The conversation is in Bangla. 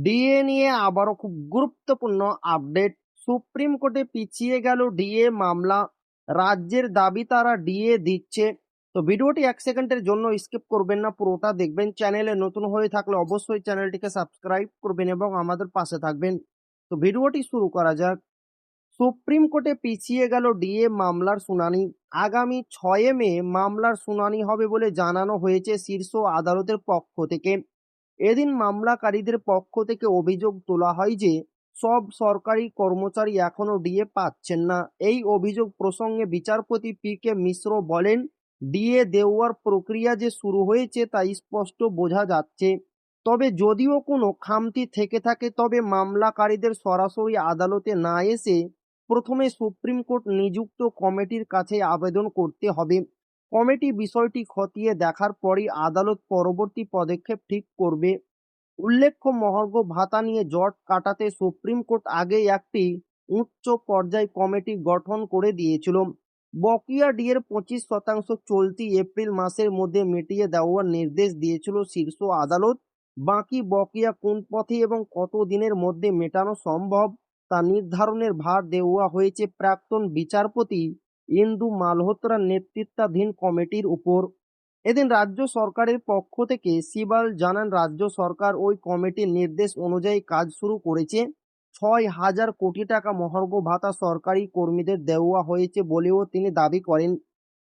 ডিএ নিয়ে আবারও খুব গুরুত্বপূর্ণ আপডেট। সুপ্রিম কোর্টে পিছিয়ে গেল ডিএ মামলা। রাজ্যের দাবি তারা ডিএ দিচ্ছে। তো ভিডিওটি 1 সেকেন্ডের জন্য স্কিপ করবেন না, পুরোটা দেখবেন। চ্যানেলে নতুন হয়ে থাকলে অবশ্যই চ্যানেলটিকে সাবস্ক্রাইব করবেন এবং আমাদের পাশে থাকবেন। তো ভিডিওটি শুরু করা যাক। সুপ্রিম কোর্টে পিছিয়ে গেল ডিএ মামলার শুনানি। আগামী 6 মে মামলার শুনানি হবে বলে জানানো হয়েছে শীর্ষ আদালতের পক্ষ থেকে। এদিন মামলাকারীদের পক্ষ থেকে অভিযোগ তোলা হয় যে সব সরকারি কর্মচারী এখনো ডিএ পাচ্ছেন না। এই অভিযোগ প্রসঙ্গে বিচারপতি পি কে মিশ্র বলেন, ডিএ দেওয়ার প্রক্রিয়া যে শুরু হয়েছে তা স্পষ্ট বোঝা যাচ্ছে। তবে যদিও কোনো খামতি থেকে থাকে, তবে মামলাকারীদের সরাসরি আদালতে না এসে প্রথমে সুপ্রিম কোর্ট নিযুক্ত কমিটির কাছে আবেদন করতে হবে। কমিটি বিষয়টি খতিয়ে দেখার পরই আদালত পরবর্তী পদক্ষেপ ঠিক করবে। উল্লেখ্য, মহার্ঘ ভাতা নিয়ে জট কাটাতে সুপ্রিম কোর্ট আগেই একটি উচ্চ পর্যায় কমিটি গঠন করে দিয়েছিল। বকেয়া ডিএর 25% চলতি এপ্রিল মাসের মধ্যে মিটিয়ে দেওয়ার নির্দেশ দিয়েছিল শীর্ষ আদালত। বাকি বকেয়া কোন পথে এবং কত দিনের মধ্যে মেটানো সম্ভব তা নির্ধারণের ভার দেওয়া হয়েছে প্রাক্তন বিচারপতি ইন্দু মালহোত্রার নেতৃত্বাধীন কমিটির উপর। এদিন রাজ্য সরকারের পক্ষ থেকে সিবাল জানান, রাজ্য সরকার ওই কমিটির নির্দেশ অনুযায়ী কাজ শুরু করেছে। 6,000 কোটি টাকা মহার্ঘ ভাতা সরকারি কর্মীদের দেওয়া হয়েছে বলেও তিনি দাবি করেন।